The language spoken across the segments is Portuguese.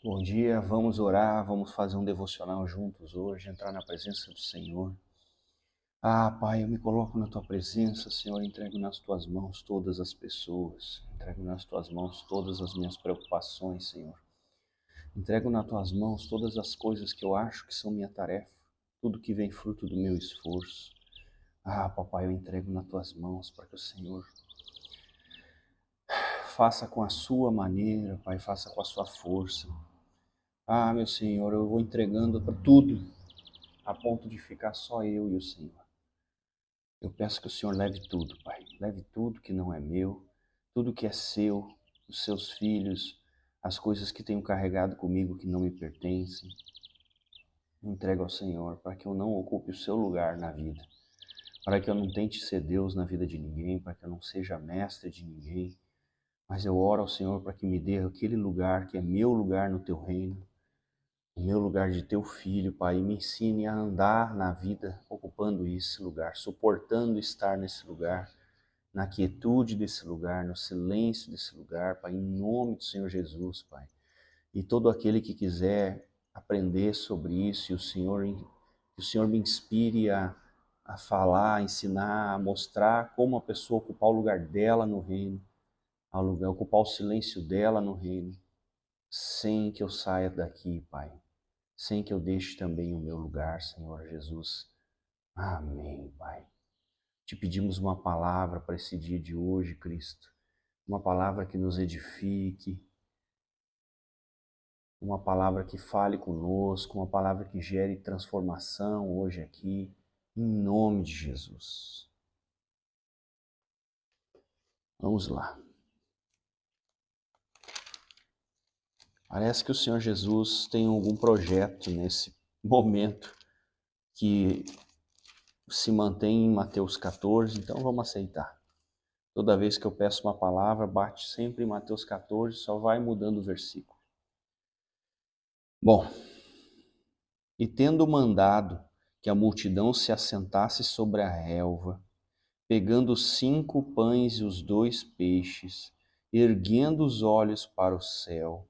Bom dia, vamos orar, vamos fazer um devocional juntos hoje, entrar na presença do Senhor. Pai, eu me coloco na Tua presença, Senhor, entrego nas Tuas mãos todas as pessoas, entrego nas Tuas mãos todas as minhas preocupações, Senhor. Entrego nas Tuas mãos todas as coisas que eu acho que são minha tarefa, tudo que vem fruto do meu esforço. Papai, eu entrego nas Tuas mãos para que o Senhor faça com a Sua maneira, Pai, faça com a Sua força. Meu Senhor, eu vou entregando para tudo, a ponto de ficar só eu e o Senhor. Eu peço que o Senhor leve tudo, Pai. Leve tudo que não é meu, tudo que é seu, os seus filhos, as coisas que tenho carregado comigo que não me pertencem. Eu entrego ao Senhor para que eu não ocupe o seu lugar na vida, para que eu não tente ser Deus na vida de ninguém, para que eu não seja mestre de ninguém. Mas eu oro ao Senhor para que me dê aquele lugar que é meu lugar no teu reino, o meu lugar de teu filho, Pai, e me ensine a andar na vida ocupando esse lugar, suportando estar nesse lugar, na quietude desse lugar, no silêncio desse lugar, Pai, em nome do Senhor Jesus, Pai. E todo aquele que quiser aprender sobre isso, e que o Senhor me inspire a falar, a ensinar, a mostrar como a pessoa ocupar o lugar dela no reino, ocupar o silêncio dela no reino, sem que eu saia daqui, Pai, sem que eu deixe também o meu lugar, Senhor Jesus. Amém, Pai. Te pedimos uma palavra para esse dia de hoje, Cristo. Uma palavra que nos edifique, uma palavra que fale conosco, uma palavra que gere transformação hoje aqui, em nome de Jesus. Vamos lá. Parece que o Senhor Jesus tem algum projeto nesse momento que se mantém em Mateus 14, então vamos aceitar. Toda vez que eu peço uma palavra, bate sempre em Mateus 14, só vai mudando o versículo. Bom, e tendo mandado que a multidão se assentasse sobre a relva, pegando os 5 pães e os 2 peixes, erguendo os olhos para o céu,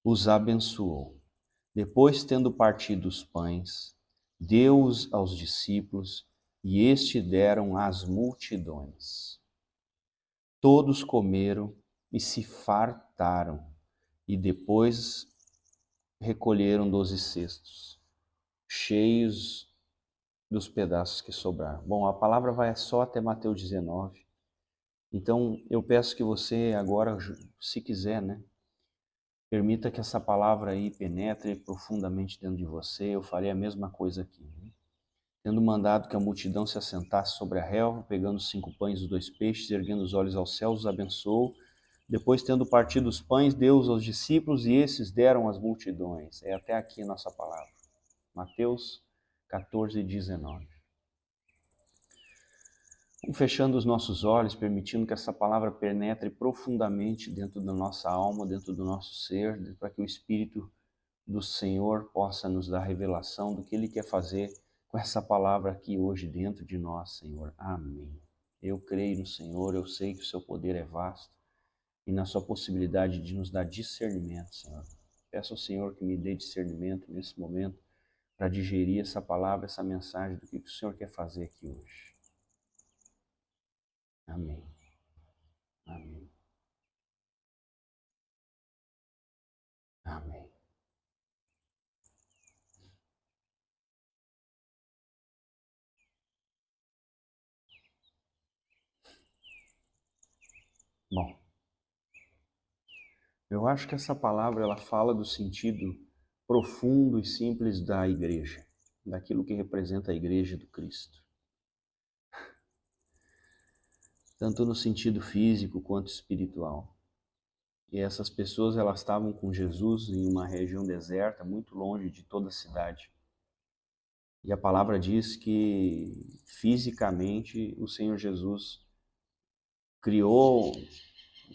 os abençoou. Depois, tendo partido os pães, deu-os aos discípulos, e estes deram às multidões. Todos comeram e se fartaram, e depois recolheram 12 cestos, cheios dos pedaços que sobraram. Bom, a palavra vai só até Mateus 19. Então, eu peço que você agora, se quiser, permita que essa palavra aí penetre profundamente dentro de você. Eu farei a mesma coisa aqui. Tendo mandado que a multidão se assentasse sobre a relva, pegando os 5 pães e os 2 peixes, erguendo os olhos aos céus, os abençoou. Depois, tendo partido os pães, deu-os aos discípulos, e esses deram às multidões. É até aqui a nossa palavra. Mateus 14, 19. Vamos fechando os nossos olhos, permitindo que essa palavra penetre profundamente dentro da nossa alma, dentro do nosso ser, para que o Espírito do Senhor possa nos dar revelação do que Ele quer fazer com essa palavra aqui hoje dentro de nós, Senhor. Amém. Eu creio no Senhor, eu sei que o seu poder é vasto e na sua possibilidade de nos dar discernimento, Senhor. Peço ao Senhor que me dê discernimento nesse momento para digerir essa palavra, essa mensagem do que o Senhor quer fazer aqui hoje. Amém. Amém. Amém. Bom, eu acho que essa palavra ela fala do sentido profundo e simples da igreja, daquilo que representa a igreja do Cristo. Tanto no sentido físico quanto espiritual. E essas pessoas elas estavam com Jesus em uma região deserta, muito longe de toda a cidade. E a palavra diz que fisicamente o Senhor Jesus criou,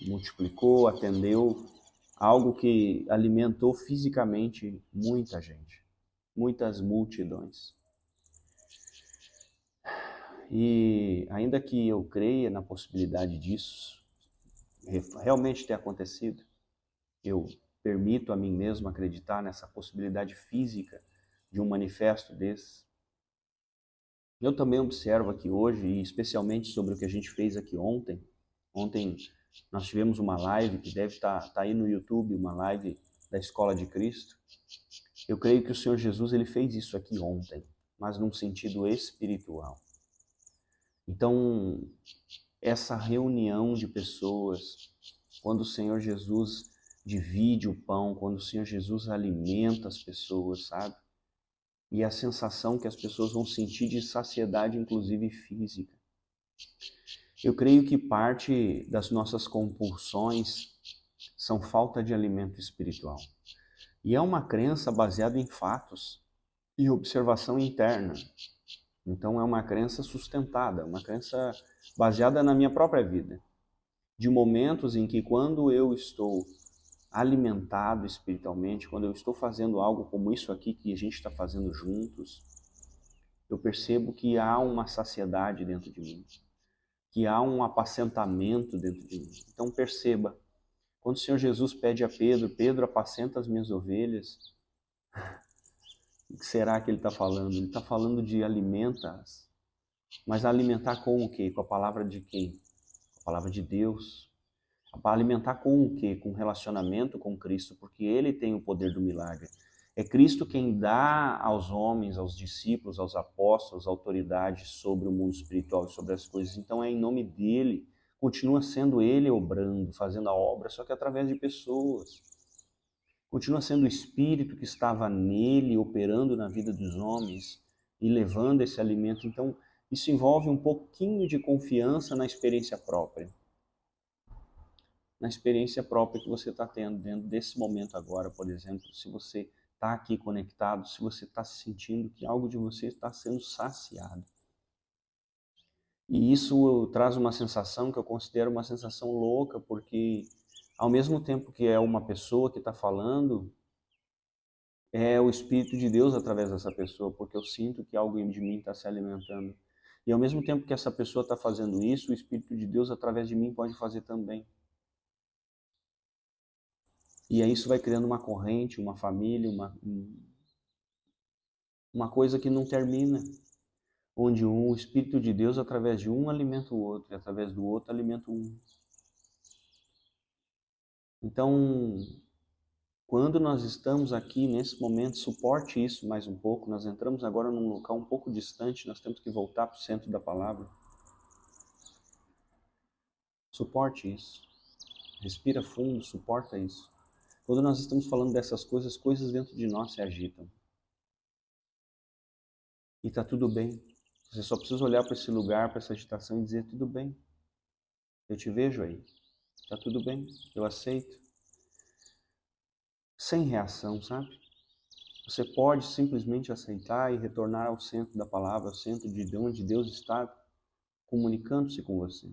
multiplicou, atendeu algo que alimentou fisicamente muita gente, muitas multidões. E ainda que eu creia na possibilidade disso realmente ter acontecido, eu permito a mim mesmo acreditar nessa possibilidade física de um manifesto desse. Eu também observo aqui hoje, e especialmente sobre o que a gente fez aqui ontem. Ontem nós tivemos uma live que deve estar aí no YouTube, uma live da Escola de Cristo. Eu creio que o Senhor Jesus ele fez isso aqui ontem, mas num sentido espiritual. Então, essa reunião de pessoas, quando o Senhor Jesus divide o pão, quando o Senhor Jesus alimenta as pessoas, sabe? E a sensação que as pessoas vão sentir de saciedade, inclusive física. Eu creio que parte das nossas compulsões são falta de alimento espiritual. E é uma crença baseada em fatos e observação interna. Então é uma crença sustentada, uma crença baseada na minha própria vida. De momentos em que quando eu estou alimentado espiritualmente, quando eu estou fazendo algo como isso aqui que a gente está fazendo juntos, eu percebo que há uma saciedade dentro de mim, que há um apacentamento dentro de mim. Então perceba, quando o Senhor Jesus pede a Pedro, Pedro, apacenta as minhas ovelhas, o que será que ele está falando? Ele está falando de alimenta-as. Mas alimentar com o quê? Com a palavra de quem? Com a palavra de Deus. Para alimentar com o quê? Com relacionamento com Cristo, porque Ele tem o poder do milagre. É Cristo quem dá aos homens, aos discípulos, aos apóstolos, autoridade sobre o mundo espiritual e sobre as coisas. Então é em nome dEle, continua sendo Ele obrando, fazendo a obra, só que através de pessoas. Continua sendo o Espírito que estava nele, operando na vida dos homens e levando esse alimento. Então, isso envolve um pouquinho de confiança na experiência própria. Na experiência própria que você está tendo dentro desse momento agora, por exemplo, se você está aqui conectado, se você está sentindo que algo de você está sendo saciado. E isso traz uma sensação que eu considero uma sensação louca, porque ao mesmo tempo que é uma pessoa que está falando, é o Espírito de Deus através dessa pessoa, porque eu sinto que algo de mim está se alimentando. E ao mesmo tempo que essa pessoa está fazendo isso, o Espírito de Deus através de mim pode fazer também. E aí isso vai criando uma corrente, uma família, uma coisa que não termina, onde o Espírito de Deus através de um alimenta o outro, e através do outro alimenta um. Então, quando nós estamos aqui nesse momento, suporte isso mais um pouco. Nós entramos agora num local um pouco distante, nós temos que voltar para o centro da palavra. Suporte isso. Respira fundo, suporta isso. Quando nós estamos falando dessas coisas, coisas dentro de nós se agitam. E está tudo bem. Você só precisa olhar para esse lugar, para essa agitação e dizer, tudo bem. Eu te vejo aí. Está tudo bem. Eu aceito. Sem reação, sabe? Você pode simplesmente aceitar e retornar ao centro da palavra, ao centro de onde Deus está comunicando-se com você.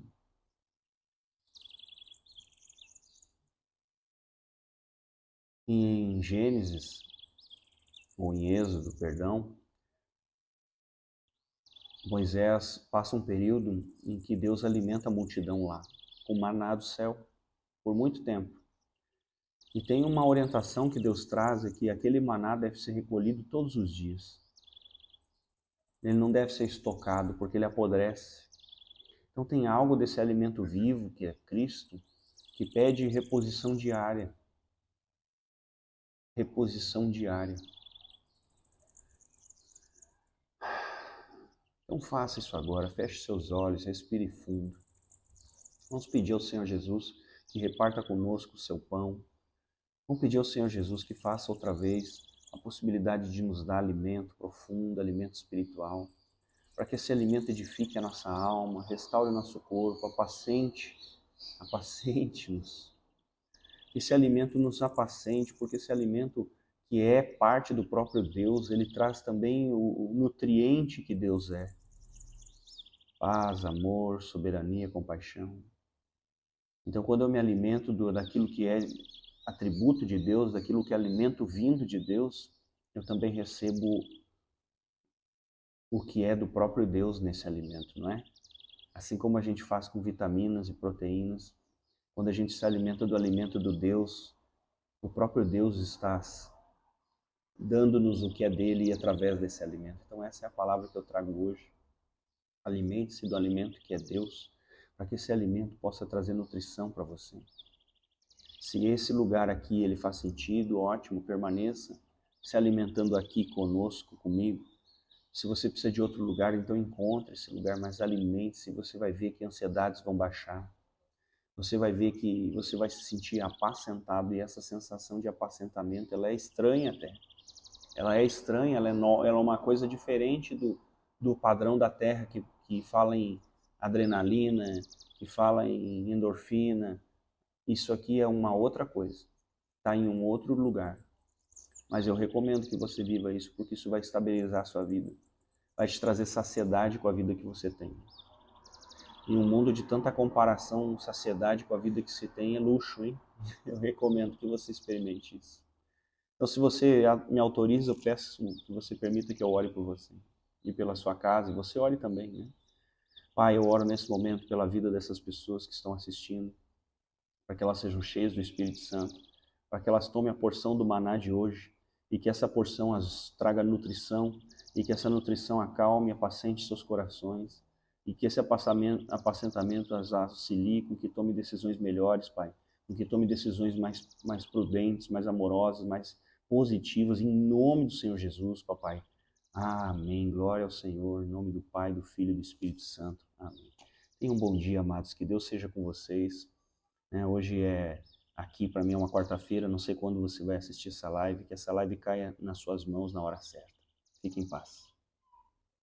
Em Gênesis, ou em Êxodo, perdão, Moisés passa um período em que Deus alimenta a multidão lá, com maná do céu, por muito tempo. E tem uma orientação que Deus traz, é que aquele maná deve ser recolhido todos os dias. Ele não deve ser estocado, porque ele apodrece. Então tem algo desse alimento vivo, que é Cristo, que pede reposição diária. Reposição diária. Então faça isso agora, feche seus olhos, respire fundo. Vamos pedir ao Senhor Jesus que reparta conosco o seu pão. Vamos pedir ao Senhor Jesus que faça outra vez a possibilidade de nos dar alimento profundo, alimento espiritual, para que esse alimento edifique a nossa alma, restaure o nosso corpo, apacente-nos. Que esse alimento nos apacente, porque esse alimento que é parte do próprio Deus, ele traz também o nutriente que Deus é. Paz, amor, soberania, compaixão. Então, quando eu me alimento daquilo que é atributo de Deus, daquilo que é alimento vindo de Deus, eu também recebo o que é do próprio Deus nesse alimento, não é? Assim como a gente faz com vitaminas e proteínas, quando a gente se alimenta do alimento do Deus O próprio Deus está dando-nos o que é dele e através desse alimento. Então essa é a palavra que eu trago hoje. Alimente-se do alimento que é Deus, para que esse alimento possa trazer nutrição para você. Se esse lugar aqui ele faz sentido, ótimo, permaneça se alimentando aqui conosco, comigo. Se você precisa de outro lugar, então encontre esse lugar, mas alimente-se, você vai ver que ansiedades vão baixar. Você vai ver que você vai se sentir apacentado, e essa sensação de apacentamento, ela é estranha até. Ela é estranha, ela é uma coisa diferente do padrão da Terra, que fala em adrenalina, que fala em endorfina. Isso aqui é uma outra coisa, está em um outro lugar. Mas eu recomendo que você viva isso, porque isso vai estabilizar a sua vida. Vai te trazer saciedade com a vida que você tem. Em um mundo de tanta comparação, saciedade com a vida que se tem é luxo, hein? Eu recomendo que você experimente isso. Então, se você me autoriza, eu peço que você permita que eu ore por você e pela sua casa, e você ore também, né? Pai, eu oro nesse momento pela vida dessas pessoas que estão assistindo, para que elas sejam cheias do Espírito Santo, para que elas tomem a porção do maná de hoje e que essa porção as traga nutrição e que essa nutrição acalme e apacente seus corações e que esse apacentamento as auxilie com que tome decisões melhores, Pai, com que tome decisões mais prudentes, mais amorosas, mais positivas, em nome do Senhor Jesus, papai. Amém. Glória ao Senhor, em nome do Pai, do Filho e do Espírito Santo. Amém. Tenham um bom dia, amados. Que Deus seja com vocês. Hoje aqui para mim é uma quarta-feira, não sei quando você vai assistir essa live, que essa live caia nas suas mãos na hora certa. Fique em paz.